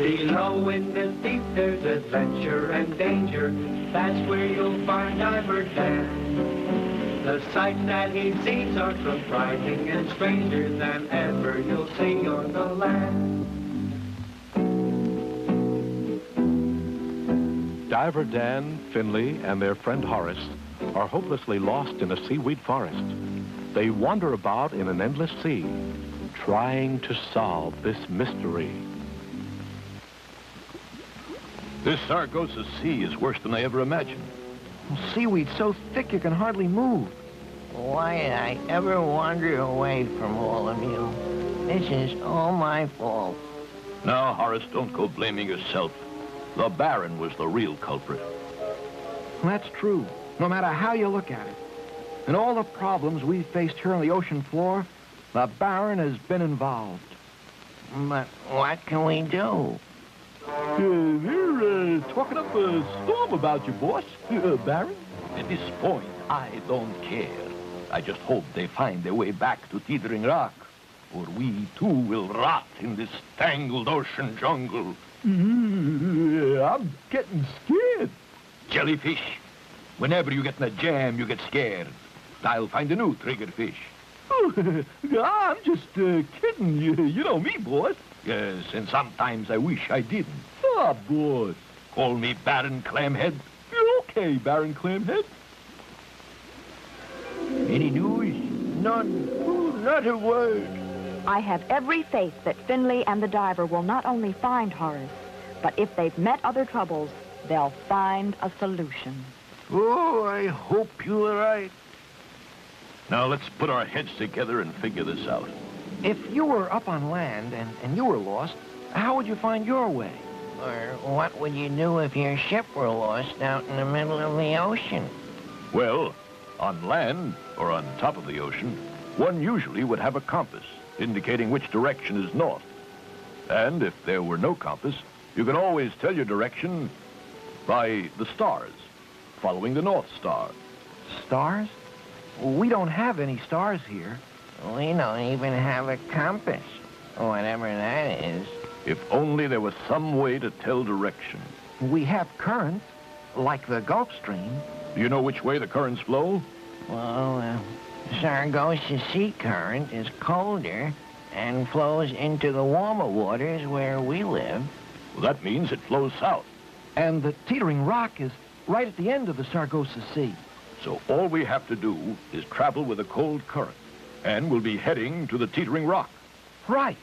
Below in the deep there's adventure and danger. That's where you'll find Diver Dan. The sights that he sees are surprising and stranger than ever you'll see on the land. Diver Dan, Finley, and their friend Horace are hopelessly lost in a seaweed forest. They wander about in an endless sea, trying to solve this mystery. This Sargasso Sea is worse than I ever imagined. Seaweed's so thick you can hardly move. Why did I ever wander away from all of you? This is all my fault. Now, Horace, don't go blaming yourself. The Baron was the real culprit. That's true, no matter how you look at it. In all the problems we faced here on the ocean floor, the Baron has been involved. But what can we do? They're talking up a storm about you, boss, Baron. At this point, I don't care. I just hope they find their way back to Teetering Rock, or we too will rot in this tangled ocean jungle. I'm getting scared. Jellyfish. Whenever you get in a jam, you get scared. I'll find a new triggerfish. I'm just kidding. You know me, boss. Yes, and sometimes I wish I didn't. Ah, boss. Call me Baron Clamhead. Okay, Baron Clamhead. Any news? None. Oh, not a word. I have every faith that Finley and the diver will not only find Horace, but if they've met other troubles, they'll find a solution. Oh, I hope you're right. Now let's put our heads together and figure this out. If you were up on land and you were lost, how would you find your way? Or what would you do if your ship were lost out in the middle of the ocean? Well, on land or on top of the ocean, one usually would have a compass indicating which direction is north. And if there were no compass, you could always tell your direction by the stars, following the North Star. Stars? We don't have any stars here. We don't even have a compass, whatever that is. If only there was some way to tell direction. We have currents, like the Gulf Stream. Do you know which way the currents flow? Well, Sargasso Sea current is colder and flows into the warmer waters where we live. Well, that means it flows south. And the Teetering Rock is right at the end of the Sargasso Sea. So all we have to do is travel with a cold current, and we'll be heading to the Teetering Rock. Right.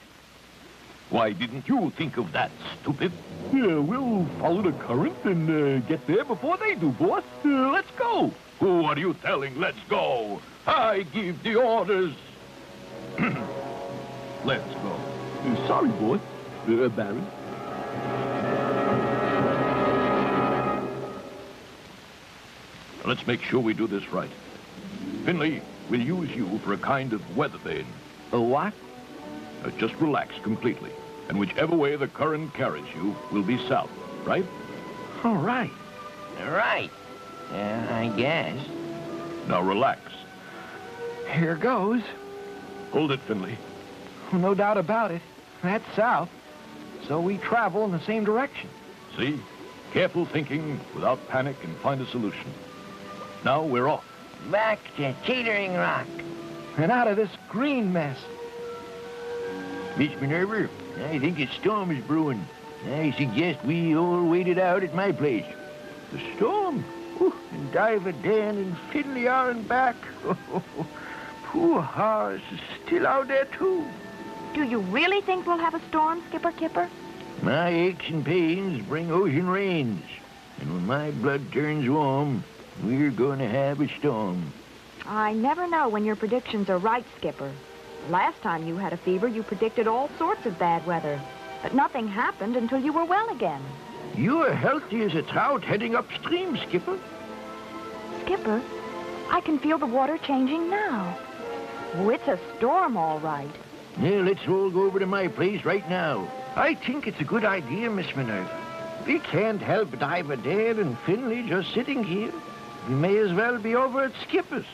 Why didn't you think of that, stupid? Yeah, we'll follow the current and get there before they do, boss. Let's go. Who are you telling, let's go? I give the orders. Let's go. Sorry, boss. Baron. Let's make sure we do this right. Finley, we'll use you for a kind of weather vane. A what? Just relax completely. And whichever way the current carries you will be south, right? All right. Right. I guess. Now relax. Here goes. Hold it, Finley. No doubt about it. That's south. So we travel in the same direction. See? Careful thinking without panic and find a solution. Now we're off. Back to Teetering Rock. And out of this green mess. Miss Minerva, I think a storm is brewing. I suggest we all wait it out at my place. The storm? And Diver Dan and Finley aren't back. Poor Horace is still out there, too. Do you really think we'll have a storm, Skipper Kipper? My aches and pains bring ocean rains. And when my blood turns warm, we're going to have a storm. I never know when your predictions are right, Skipper. Last time you had a fever, you predicted all sorts of bad weather. But nothing happened until you were well again. You're healthy as a trout heading upstream, Skipper. Skipper, I can feel the water changing now. Oh, it's a storm, all right. Yeah, let's all go over to my place right now. I think it's a good idea, Miss Minerva. We can't help Diver Dan and Finley just sitting here. We may as well be over at Skipper's.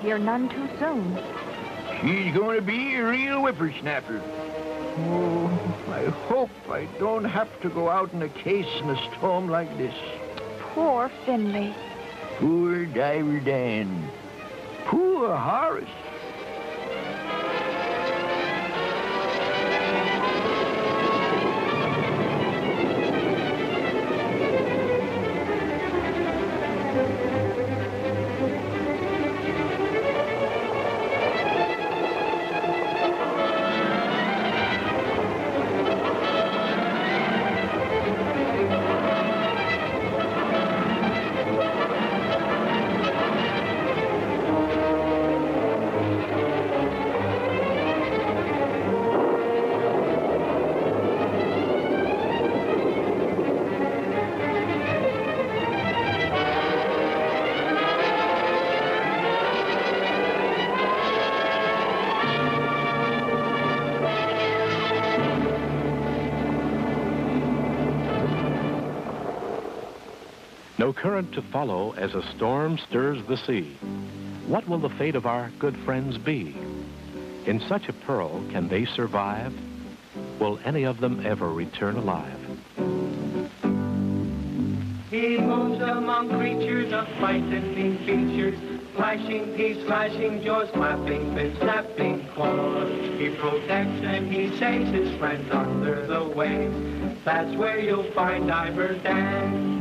here none too soon. She's going to be a real whippersnapper. Oh, I hope I don't have to go out in a case in a storm like this. Poor Finley. Poor Diver Dan. Poor Horace. No current to follow as a storm stirs the sea. What will the fate of our good friends be? In such a peril, can they survive? Will any of them ever return alive? He moves among creatures of frightening features, flashing teeth, slashing jaws, flapping fins, snapping claws. He protects and he saves his friends under the waves. That's where you'll find Diver Dan.